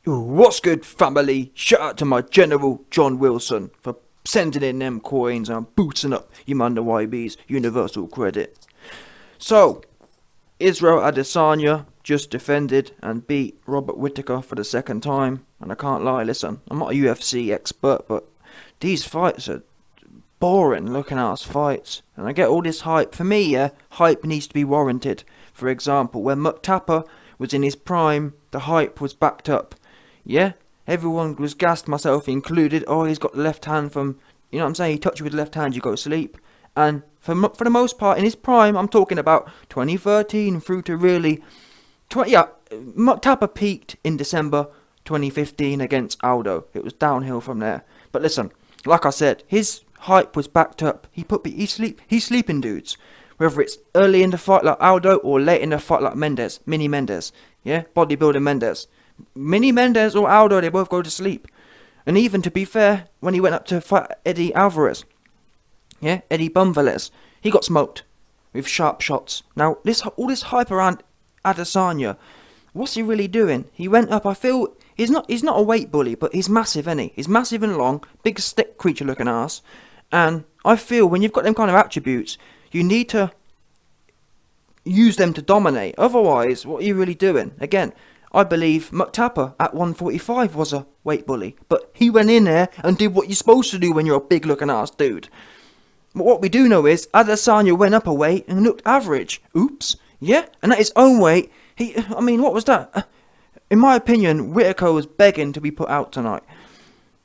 What's good, family? Shout out to my General John Wilson for sending in them coins and boosting up Yamanda YB's Universal Credit. So, Israel Adesanya just defended and beat Robert Whittaker for the second time. And I can't lie, listen, I'm not a UFC expert, but these fights are boring looking ass fights. And I get all this hype. For me, yeah, hype needs to be warranted. For example, when Tapper was in his prime, the hype was backed up. Yeah, everyone was gassed, myself included. Oh, he's got the left hand from, you know what I'm saying? He touch you with the left hand, you go to sleep. And for the most part, in his prime, I'm talking about 2013 through to really, Tapper peaked in December 2015 against Aldo. It was downhill from there. But listen, like I said, his hype was backed up. He's sleeping dudes. Whether it's early in the fight like Aldo or late in the fight like Mini Mendes, yeah, bodybuilder Mendes. Mini Mendes or Aldo, they both go to sleep. And even to be fair, when he went up to fight Eddie Alvarez, yeah, Eddie Bumveles, he got smoked with sharp shots. Now, all this hype around Adesanya, what's he really doing? He went up, I feel, he's not a weight bully, but he's massive, isn't he? He's massive and long, big stick creature looking ass. And I feel when you've got them kind of attributes, you need to use them to dominate. Otherwise, what are you really doing? Again, I believe Tapper at 145 was a weight bully, but he went in there and did what you're supposed to do when you're a big looking ass dude. But what we do know is Adesanya went up a weight and looked average. Oops. Yeah, and at his own weight, what was that? In my opinion, Whittaker was begging to be put out tonight.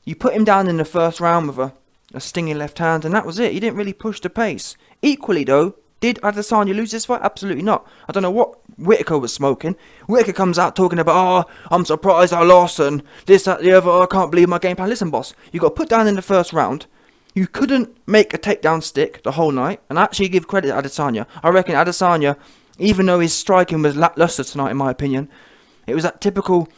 You put him down in the first round with a stinging left hand, and that was it. He didn't really push the pace. Equally though, did Adesanya lose this fight? Absolutely not. I don't know what Whittaker was smoking. Whittaker comes out talking about, I'm surprised I lost and this, that, the other. I can't believe my game plan. Listen, boss, you got put down in the first round. You couldn't make a takedown stick the whole night. And I actually give credit to Adesanya. I reckon Adesanya, even though his striking was lackluster tonight, in my opinion, it was that typical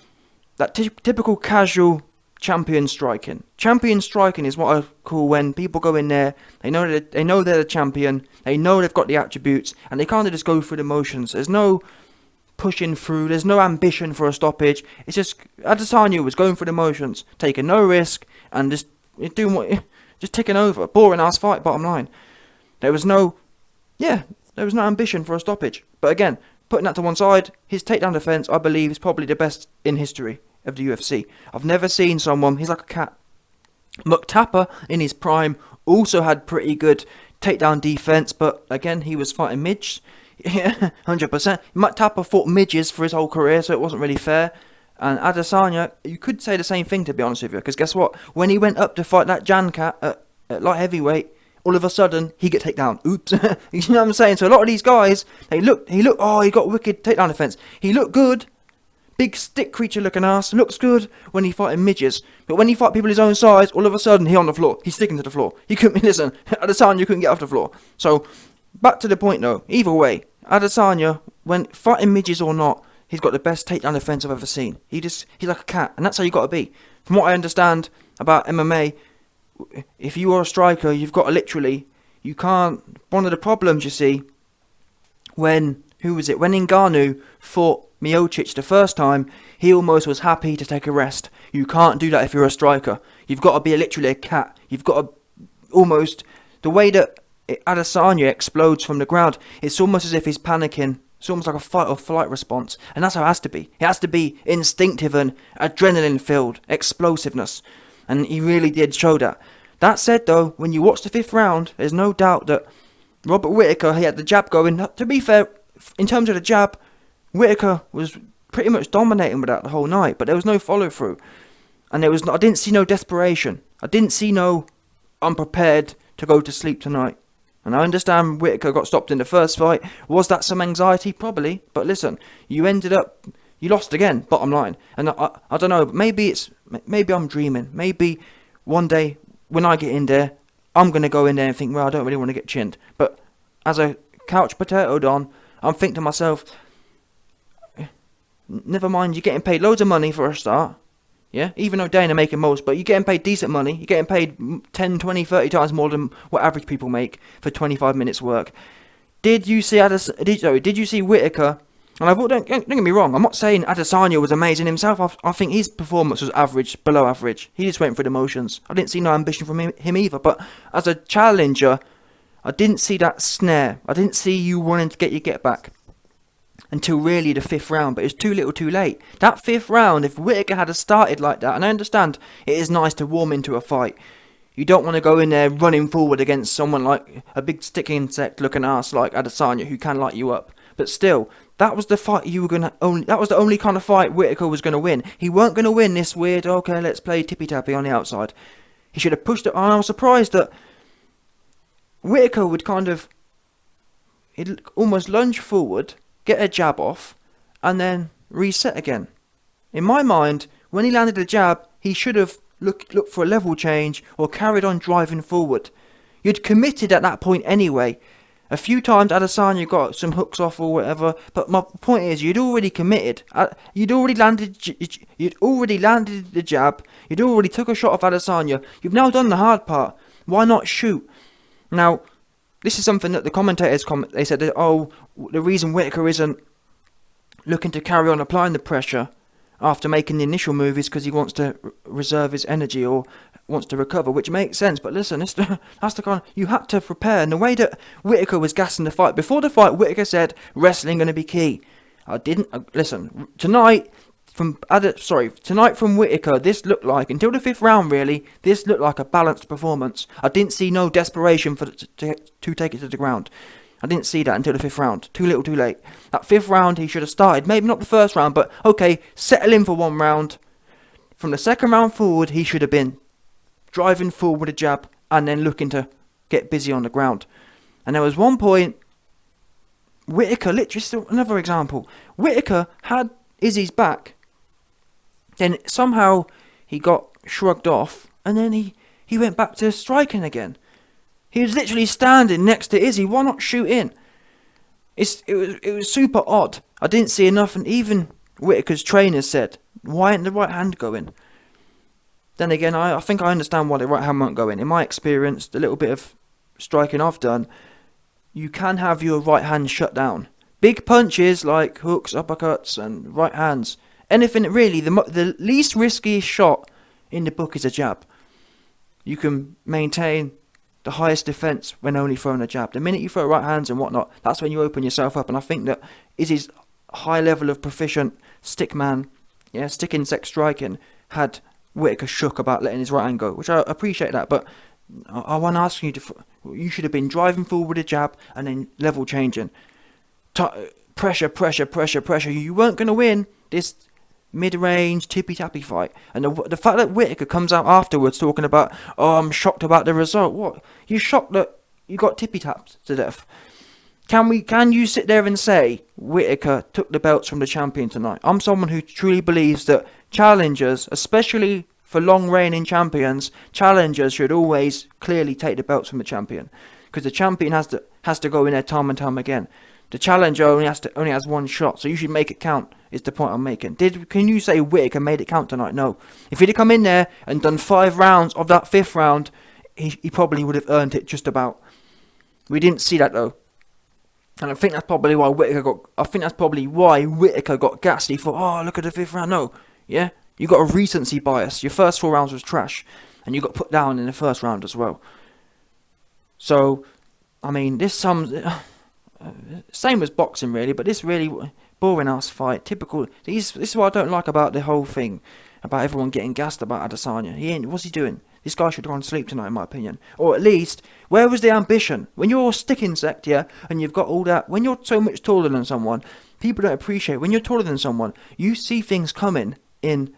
casual champion striking. Champion striking is what I call when people go in there, they know they're the champion, they know they've got the attributes, and they kind of just go through the motions. There's no pushing through, there's no ambition for a stoppage. It's just Adesanya was going through the motions, taking no risk, and just ticking over. Boring ass fight, bottom line. There was no ambition for a stoppage. But again, putting that to one side, his takedown defense, I believe, is probably the best in history of the UFC. I've never seen someone, he's like a cat. Tapper, in his prime, also had pretty good takedown defense, but again, he was fighting midges. Yeah, 100%. Tapper fought midges for his whole career, so it wasn't really fair. And Adesanya, you could say the same thing, to be honest with you, because guess what? When he went up to fight that Jan cat at light heavyweight, all of a sudden, he get taken down. Oops. You know what I'm saying? So a lot of these guys, he got wicked takedown defense. He looked good. Big stick creature looking ass. Looks good when he fighting midgets. But when he fight people his own size, all of a sudden, he on the floor. He's sticking to the floor. He couldn't, listen, Adesanya couldn't get off the floor. So, back to the point though. Either way, Adesanya, when fighting midgets or not, he's got the best takedown defense I've ever seen. He's like a cat, and that's how you got to be. From what I understand about MMA, if you are a striker, you've got to literally, you can't. One of the problems you see when Ngannou fought Miocic the first time, he almost was happy to take a rest. You can't do that if you're a striker. You've got to be literally a cat. You've got to almost, the way that Adesanya explodes from the ground, it's almost as if he's panicking. It's almost like a fight or flight response. And that's how it has to be. It has to be instinctive and adrenaline-filled, explosiveness. And he really did show that. That said, though, when you watch the fifth round, there's no doubt that Robert Whittaker, he had the jab going. To be fair, in terms of the jab, Whittaker was pretty much dominating with that the whole night. But there was no follow-through. And I didn't see no desperation. I didn't see no, I'm prepared to go to sleep tonight. And I understand Whittaker got stopped in the first fight. Was that some anxiety? Probably. But listen, you lost again, bottom line. And I don't know, maybe I'm dreaming. Maybe one day when I get in there, I'm going to go in there and think, well, I don't really want to get chinned. But as a couch potato Don, I'm thinking to myself, never mind, you're getting paid loads of money for a start. Yeah, even though Dana making most, but you're getting paid decent money. You're getting paid 10, 20, 30 times more than what average people make for 25 minutes work. Did you see Whittaker And I thought, don't get me wrong, I'm not saying Adesanya was amazing himself. I think his performance was average, below average. He just went through the motions. I didn't see no ambition from him either. But as a challenger, I didn't see that snare. I didn't see you wanting to get your get back until really the 5th round. But it's too little too late. That 5th round, if Whittaker had started like that, and I understand it is nice to warm into a fight. You don't want to go in there running forward against someone like a big stick insect looking ass like Adesanya who can light you up. But still, that was the fight that was the only kind of fight Whittaker was going to win. He weren't going to win this weird, okay, let's play tippy-tappy on the outside. He should have pushed it, and I was surprised that Whittaker would he'd almost lunge forward, get a jab off, and then reset again. In my mind, when he landed a jab, he should have looked for a level change or carried on driving forward. You'd committed at that point anyway. A few times Adesanya got some hooks off or whatever, but my point is you'd already committed. You'd already landed the jab. You'd already took a shot off Adesanya. You've now done the hard part. Why not shoot? Now, this is something that the commentators they said that, the reason Whittaker isn't looking to carry on applying the pressure after making the initial move is because he wants to reserve his energy or wants to recover, which makes sense. But listen, that's the kind you had to prepare. And the way that Whittaker was gassing the fight before the fight, Whittaker said wrestling going to be key. Listen, tonight from Whittaker, this looked like, until the 5th round really, this looked like a balanced performance. I didn't see no desperation to take it to the ground. I didn't see that until the 5th round. Too little, too late. That 5th round, he should have started. Maybe not the 1st round, but okay, settle in for 1 round. From the 2nd round forward, he should have been driving forward with a jab and then looking to get busy on the ground. And there was one point, Whittaker, literally still another example. Whittaker had Izzy's back. Then somehow he got shrugged off and then he went back to striking again. He was literally standing next to Izzy. Why not shoot in? It was super odd. I didn't see enough, and even Whittaker's trainer said, "Why ain't the right hand going?" Then again, I think I understand why the right hand won't go in. In my experience, the little bit of striking I've done, you can have your right hand shut down. Big punches like hooks, uppercuts, and right hands. Anything really, the least risky shot in the book is a jab. You can maintain the highest defence when only throwing a jab. The minute you throw right hands and whatnot, that's when you open yourself up. And I think that Izzy's high level of proficient stick insect striking had Whittaker shook about letting his right hand go, which I appreciate that. But I want to ask you you should have been driving forward with a jab and then level changing. Pressure. You weren't going to win this mid-range tippy-tappy fight. And the fact that Whittaker comes out afterwards talking about, I'm shocked about the result. What? You're shocked that you got tippy-tapped to death? Can you sit there and say Whittaker took the belts from the champion tonight? I'm someone who truly believes that challengers, especially for long reigning champions, challengers should always clearly take the belts from the champion, because the champion has to go in there time and time again. The challenger only has 1 shot, so you should make it count, is the point I'm making. Can you say Whittaker made it count tonight? No. If he'd have come in there and done 5 rounds of that 5th round, he probably would have earned it just about. We didn't see that though. And I think that's probably why Whittaker got gassed. He thought, look at the 5th round. No. Yeah? You got a recency bias. Your first 4 rounds was trash. And you got put down in the 1st round as well. So, I mean, this same as boxing really, but this really boring ass fight. Typical. This is what I don't like about the whole thing, about everyone getting gassed about Adesanya. What's he doing? This guy should go on sleep tonight, in my opinion. Or at least, where was the ambition? When you're a stick insect, and you've got all that, when you're so much taller than someone, people don't appreciate. When you're taller than someone, you see things coming in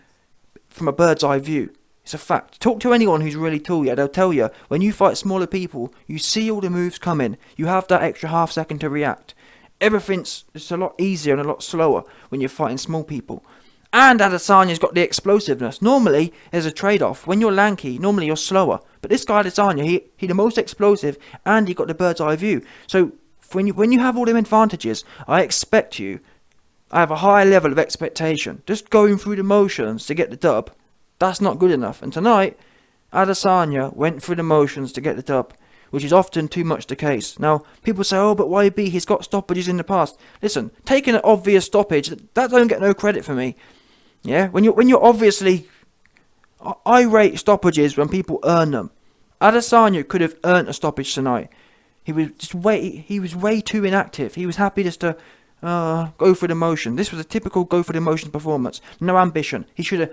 from a bird's eye view. It's a fact. Talk to anyone who's really tall, they'll tell you, when you fight smaller people, you see all the moves coming. You have that extra half second to react. Everything's a lot easier and a lot slower when you're fighting small people. And Adesanya's got the explosiveness. Normally, there's a trade-off. When you're lanky, normally you're slower. But this guy Adesanya, he the most explosive, and he got the bird's eye view. So when you have all them advantages, I have a high level of expectation. Just going through the motions to get the dub, that's not good enough. And tonight, Adesanya went through the motions to get the dub. which is often too much the case. Now, people say, oh, but YB, he's got stoppages in the past. Listen, taking an obvious stoppage, that don't get no credit for me. Yeah, when you're obviously... I rate stoppages when people earn them. Adesanya could have earned a stoppage tonight. He was way too inactive. He was happy just to go for the motion. This was a typical go for the motion performance. No ambition.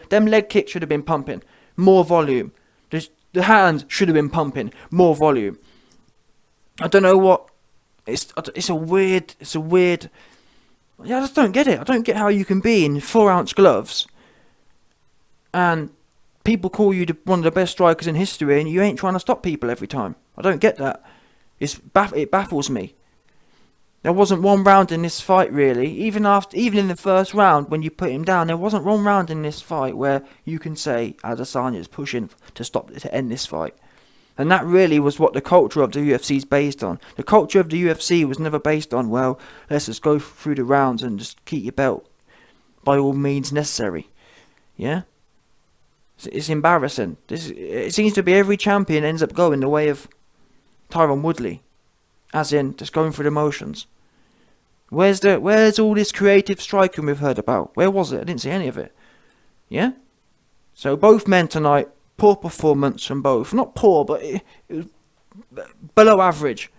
Them leg kicks should have been pumping. More volume. The hands should have been pumping. More volume. I don't know what. It's a weird. Yeah, I just don't get it. I don't get how you can be in 4-ounce gloves and people call you one of the best strikers in history and you ain't trying to stop people every time. I don't get that. It baffles me. There wasn't one round in this fight really. Even in the first round when you put him down, there wasn't one round in this fight where you can say Adesanya is pushing to end this fight. And that really was what the culture of the UFC is based on. The culture of the UFC was never based on, well, let's just go through the rounds and just keep your belt by all means necessary. Yeah? It's embarrassing. It seems to be every champion ends up going the way of Tyron Woodley. As in, just going through the motions. Where's all this creative striking we've heard about? Where was it? I didn't see any of it. Yeah? So both men tonight, poor performance from both. Not poor, but it was below average.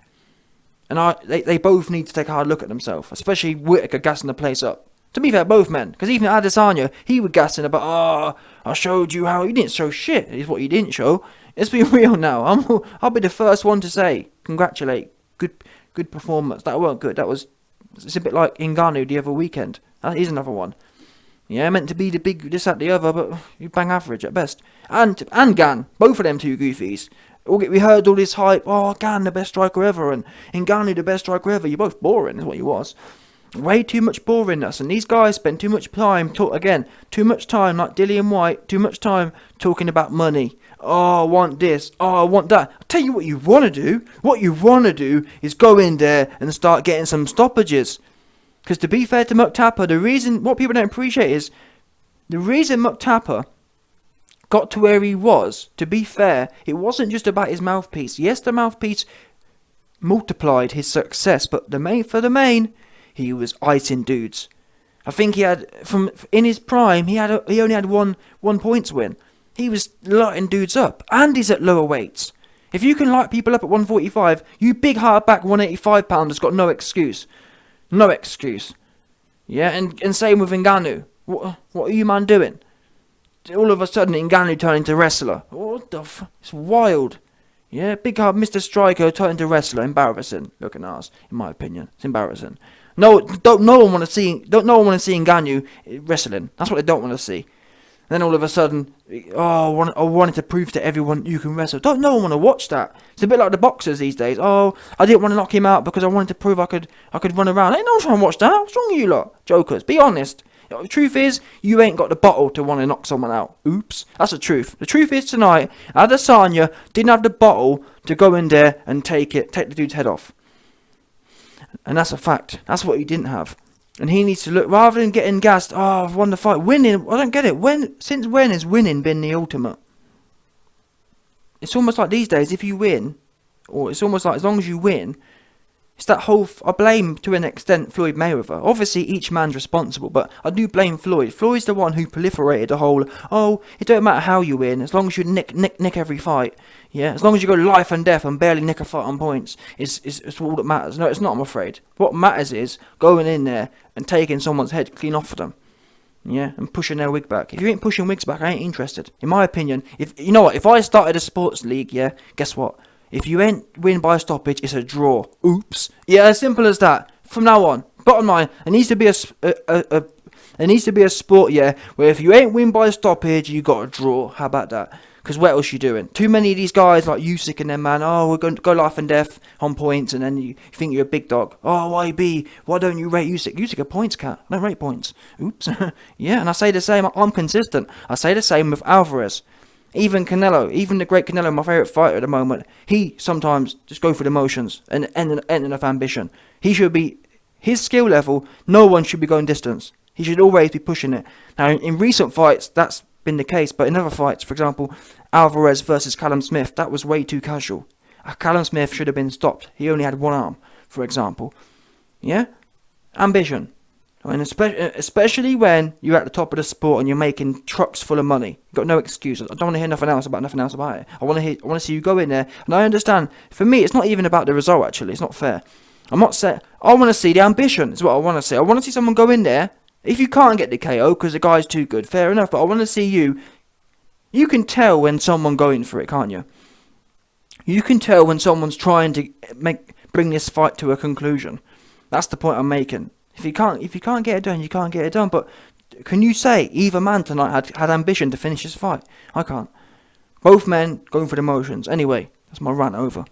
And they both need to take a hard look at themselves. Especially Whittaker gassing the place up. To be fair, both men. Because even Adesanya, he was gassing about, I showed you how. You didn't show shit, is what you didn't show. Let's be real now. I'll be the first one to say, congratulate. Good performance. That weren't good. It's a bit like Ngannou the other weekend. That is another one. Yeah, meant to be the big this, that, the other, but you bang average at best. And Gan, both of them two goofies. We heard all this hype, Gan the best striker ever, and Ngannou the best striker ever. You're both boring, is what you was. Way too much boringness, and these guys spend too much time, too much time, like Dillian White, too much time talking about money. I want this, I want that. I'll tell you what you want to do. What you want to do is go in there and start getting some stoppages. Because to be fair to Muktapa, what people don't appreciate is, the reason Muktapa got to where he was, to be fair, it wasn't just about his mouthpiece. Yes, the mouthpiece multiplied his success, but for the main, he was icing dudes. I think he had, in his prime, he only had one points win. He was lighting dudes up, and he's at lower weights. If you can light people up at 145, you big hardback 185 pounders got no excuse. No excuse. Yeah, and same with Ngannou. What are you man doing? All of a sudden Ngannou turned into wrestler. What the it's wild. Yeah, big hard Mr. Striker turned into wrestler. Embarrassing looking ass, in my opinion. It's embarrassing. No one want to see Ngannou wrestling. That's what they don't want to see. Then all of a sudden, I wanted to prove to everyone you can wrestle. No one want to watch that. It's a bit like the boxers these days. I didn't want to knock him out because I wanted to prove I could run around. Ain't no one trying to watch that. What's wrong with you lot? Jokers, be honest. The truth is, you ain't got the bottle to want to knock someone out. Oops. That's the truth. The truth is tonight, Adesanya didn't have the bottle to go in there and take the dude's head off. And that's a fact. That's what he didn't have. And he needs to look, rather than getting gassed, I've won the fight. Winning, I don't get it. Since when has winning been the ultimate? It's almost like these days, if you win, or it's almost like as long as you win, it's that whole, I blame to an extent Floyd Mayweather. Obviously each man's responsible, but I do blame Floyd. Floyd's the one who proliferated the whole, it don't matter how you win, as long as you nick every fight. Yeah, as long as you go life and death and barely nick a fight on points, it's all that matters. No, it's not, I'm afraid. What matters is going in there and taking someone's head clean off of them. Yeah, and pushing their wig back. If you ain't pushing wigs back, I ain't interested. In my opinion, if I started a sports league, yeah, guess what? If you ain't win by a stoppage, it's a draw. Oops. Yeah, as simple as that. From now on, bottom line, it needs to be a sport, yeah, where if you ain't win by a stoppage, you got a draw. How about that? Because what else you doing? Too many of these guys like Usyk and them, man. We're going to go life and death on points, and then you think you're a big dog. YB, why don't you rate Usyk? Usyk a points cat. I don't rate points. Oops. Yeah, and I say the same. I'm consistent. I say the same with Alvarez. Even Canelo, even the great Canelo, my favourite fighter at the moment, he sometimes just go for the motions and end enough ambition. He should be, his skill level, no one should be going distance. He should always be pushing it. Now, in recent fights, that's been the case, but in other fights, for example, Alvarez versus Callum Smith, that was way too casual. Callum Smith should have been stopped. He only had one arm, for example. Yeah? Ambition. I mean, especially when you're at the top of the sport and you're making trucks full of money. You've got no excuses. I don't want to hear nothing else about it. I want to see you go in there. And I understand, for me, it's not even about the result, actually. It's not fair. I'm not saying, I want to see the ambition, is what I want to see. I want to see someone go in there. If you can't get the KO because the guy's too good, fair enough. But I want to see you. You can tell when someone going for it, can't you? You can tell when someone's trying to bring this fight to a conclusion. That's the point I'm making. If you can't get it done, you can't get it done. But can you say either man tonight had ambition to finish this fight? I can't. Both men going for the motions. Anyway, that's my rant over.